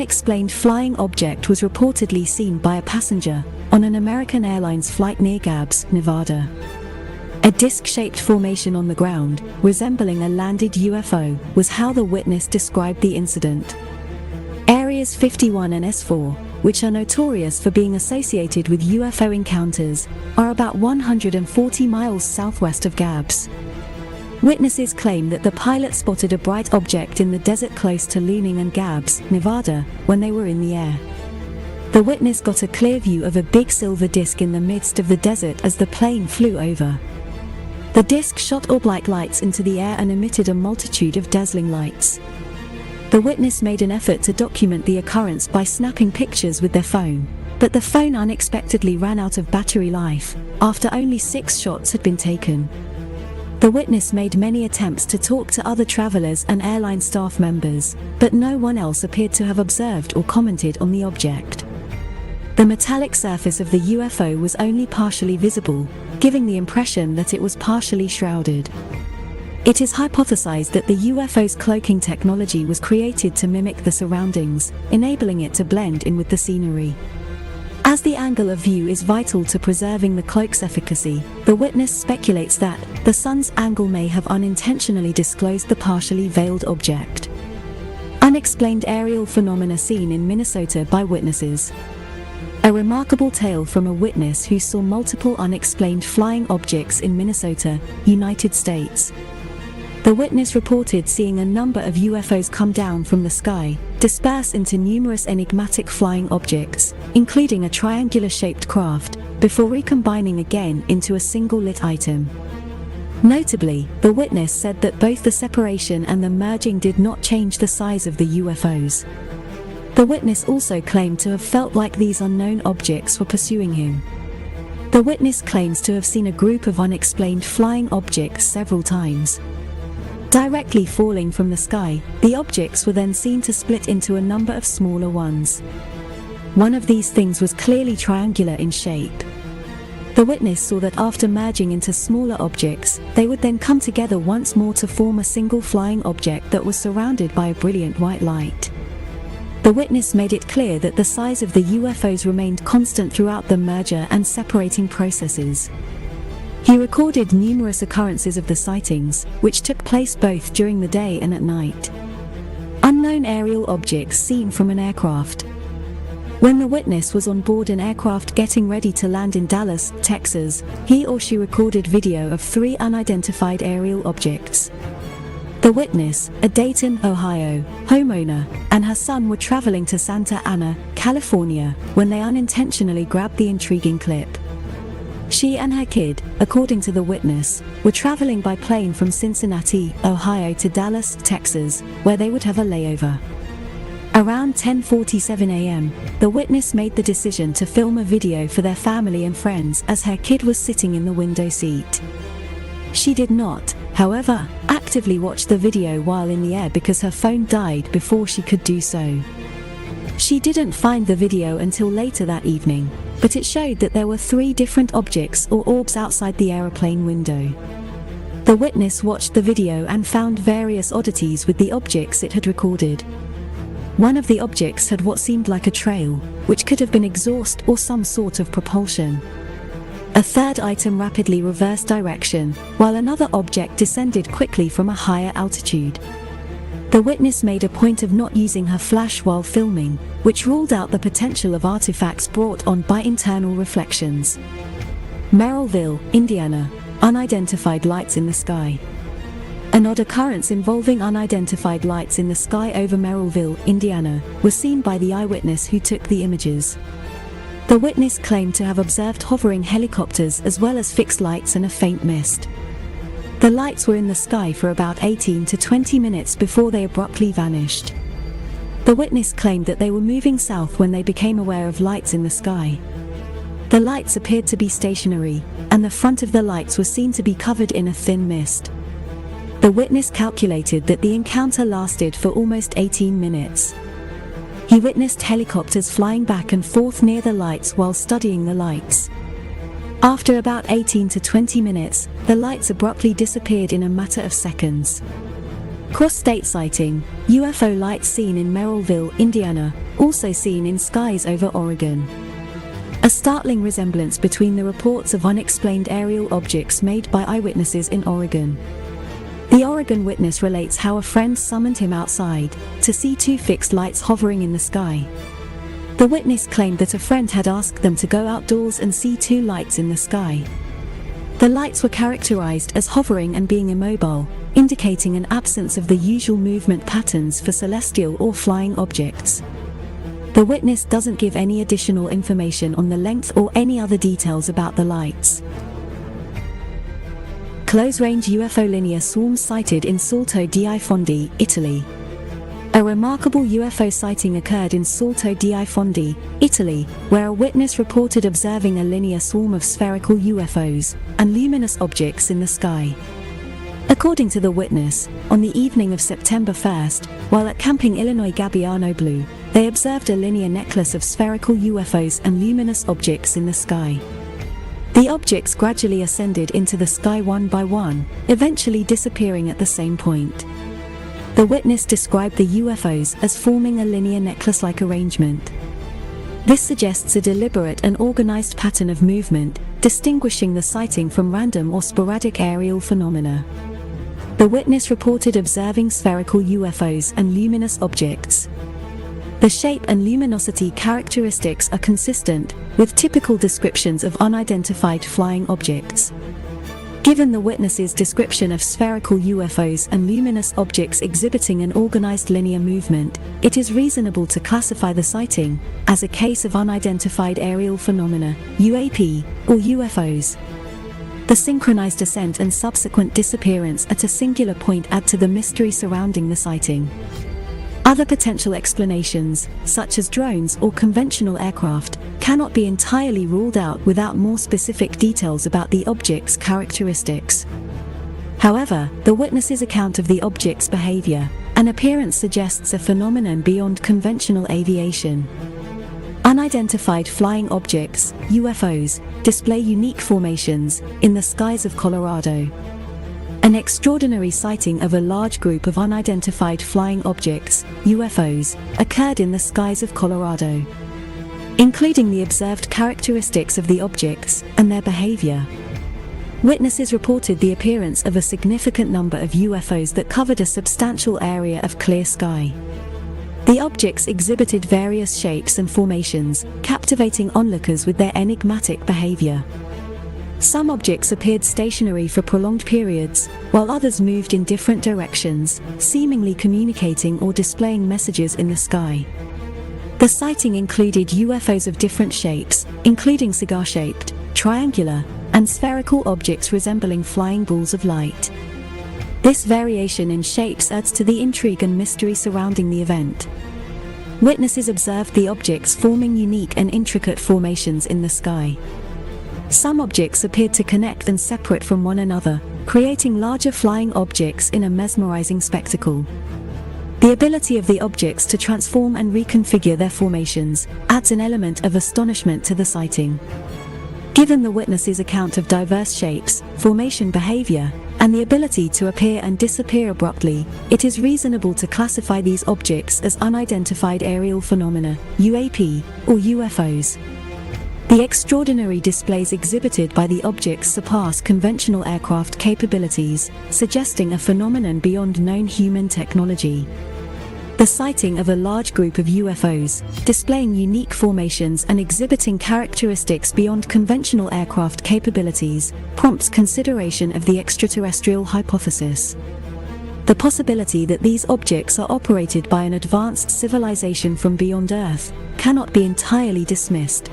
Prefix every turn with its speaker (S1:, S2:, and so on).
S1: unexplained flying object was reportedly seen by a passenger on an American Airlines flight near Gabs, Nevada. A disc-shaped formation on the ground, resembling a landed UFO, was how the witness described the incident. Areas 51 and S4, which are notorious for being associated with UFO encounters, are about 140 miles southwest of Gabs. Witnesses claim that the pilot spotted a bright object in the desert close to Luning and Gabs, Nevada, when they were in the air. The witness got a clear view of a big silver disc in the midst of the desert as the plane flew over. The disc shot orb-like lights into the air and emitted a multitude of dazzling lights. The witness made an effort to document the occurrence by snapping pictures with their phone, but the phone unexpectedly ran out of battery life after only 6 shots had been taken. The witness made many attempts to talk to other travelers and airline staff members, but no one else appeared to have observed or commented on the object. The metallic surface of the UFO was only partially visible, giving the impression that it was partially shrouded. It is hypothesized that the UFO's cloaking technology was created to mimic the surroundings, enabling it to blend in with the scenery. As the angle of view is vital to preserving the cloak's efficacy, the witness speculates that the sun's angle may have unintentionally disclosed the partially veiled object. Unexplained aerial phenomena seen in Minnesota by witnesses. A remarkable tale from a witness who saw multiple unexplained flying objects in Minnesota, United States. The witness reported seeing a number of UFOs come down from the sky, disperse into numerous enigmatic flying objects, including a triangular-shaped craft, before recombining again into a single lit item. Notably, the witness said that both the separation and the merging did not change the size of the UFOs. The witness also claimed to have felt like these unknown objects were pursuing him. The witness claims to have seen a group of unexplained flying objects several times. Directly falling from the sky, the objects were then seen to split into a number of smaller ones. One of these things was clearly triangular in shape. The witness saw that after merging into smaller objects, they would then come together once more to form a single flying object that was surrounded by a brilliant white light. The witness made it clear that the size of the UFOs remained constant throughout the merger and separating processes. He recorded numerous occurrences of the sightings, which took place both during the day and at night. Unknown aerial objects seen from an aircraft. When the witness was on board an aircraft getting ready to land in Dallas, Texas, he or she recorded video of 3 unidentified aerial objects. The witness, a Dayton, Ohio, homeowner, and her son were traveling to Santa Ana, California, when they unintentionally grabbed the intriguing clip. She and her kid, according to the witness, were traveling by plane from Cincinnati, Ohio to Dallas, Texas, where they would have a layover. Around 10:47 a.m., the witness made the decision to film a video for their family and friends as her kid was sitting in the window seat. She did not, however, actively watch the video while in the air because her phone died before she could do so. She didn't find the video until later that evening, but it showed that there were 3 different objects or orbs outside the aeroplane window. The witness watched the video and found various oddities with the objects it had recorded. One of the objects had what seemed like a trail, which could have been exhaust or some sort of propulsion. A third item rapidly reversed direction, while another object descended quickly from a higher altitude. The witness made a point of not using her flash while filming, which ruled out the potential of artifacts brought on by internal reflections. Merrillville, Indiana. Unidentified lights in the sky. An odd occurrence involving unidentified lights in the sky over Merrillville, Indiana, was seen by the eyewitness who took the images. The witness claimed to have observed hovering helicopters as well as fixed lights and a faint mist. The lights were in the sky for about 18 to 20 minutes before they abruptly vanished. The witness claimed that they were moving south when they became aware of lights in the sky. The lights appeared to be stationary, and the front of the lights was seen to be covered in a thin mist. The witness calculated that the encounter lasted for almost 18 minutes. He witnessed helicopters flying back and forth near the lights while studying the lights. After about 18 to 20 minutes, the lights abruptly disappeared in a matter of seconds. Cross-state sighting, UFO lights seen in Merrillville, Indiana, also seen in skies over Oregon. A startling resemblance between the reports of unexplained aerial objects made by eyewitnesses in Oregon. The Oregon witness relates how a friend summoned him outside to see two fixed lights hovering in the sky. The witness claimed that a friend had asked them to go outdoors and see two lights in the sky. The lights were characterized as hovering and being immobile, indicating an absence of the usual movement patterns for celestial or flying objects. The witness doesn't give any additional information on the length or any other details about the lights. Close-range UFO linear swarms sighted in Salto di Fondi, Italy. A remarkable UFO sighting occurred in Salto di Fondi, Italy, where a witness reported observing a linear swarm of spherical UFOs and luminous objects in the sky. According to the witness, on the evening of September 1st, while at Camping Illinois Gabbiano Blue, they observed a linear necklace of spherical UFOs and luminous objects in the sky. The objects gradually ascended into the sky one by one, eventually disappearing at the same point. The witness described the UFOs as forming a linear necklace-like arrangement. This suggests a deliberate and organized pattern of movement, distinguishing the sighting from random or sporadic aerial phenomena. The witness reported observing spherical UFOs and luminous objects. The shape and luminosity characteristics are consistent with typical descriptions of unidentified flying objects. Given the witness's description of spherical UFOs and luminous objects exhibiting an organized linear movement, it is reasonable to classify the sighting as a case of unidentified aerial phenomena, UAP, or UFOs. The synchronized ascent and subsequent disappearance at a singular point add to the mystery surrounding the sighting. Other potential explanations, such as drones or conventional aircraft, cannot be entirely ruled out without more specific details about the object's characteristics. However, the witness's account of the object's behavior and appearance suggests a phenomenon beyond conventional aviation. Unidentified flying objects, UFOs, display unique formations in the skies of Colorado. An extraordinary sighting of a large group of unidentified flying objects, UFOs, occurred in the skies of Colorado, including the observed characteristics of the objects and their behavior. Witnesses reported the appearance of a significant number of UFOs that covered a substantial area of clear sky. The objects exhibited various shapes and formations, captivating onlookers with their enigmatic behavior. Some objects appeared stationary for prolonged periods, while others moved in different directions, seemingly communicating or displaying messages in the sky. The sighting included UFOs of different shapes, including cigar-shaped, triangular, and spherical objects resembling flying balls of light. This variation in shapes adds to the intrigue and mystery surrounding the event. Witnesses observed the objects forming unique and intricate formations in the sky. Some objects appeared to connect and separate from one another, creating larger flying objects in a mesmerizing spectacle. The ability of the objects to transform and reconfigure their formations adds an element of astonishment to the sighting. Given the witness's account of diverse shapes, formation behavior, and the ability to appear and disappear abruptly, it is reasonable to classify these objects as unidentified aerial phenomena, UAP, or UFOs. The extraordinary displays exhibited by the objects surpass conventional aircraft capabilities, suggesting a phenomenon beyond known human technology. The sighting of a large group of UFOs, displaying unique formations and exhibiting characteristics beyond conventional aircraft capabilities, prompts consideration of the extraterrestrial hypothesis. The possibility that these objects are operated by an advanced civilization from beyond Earth cannot be entirely dismissed.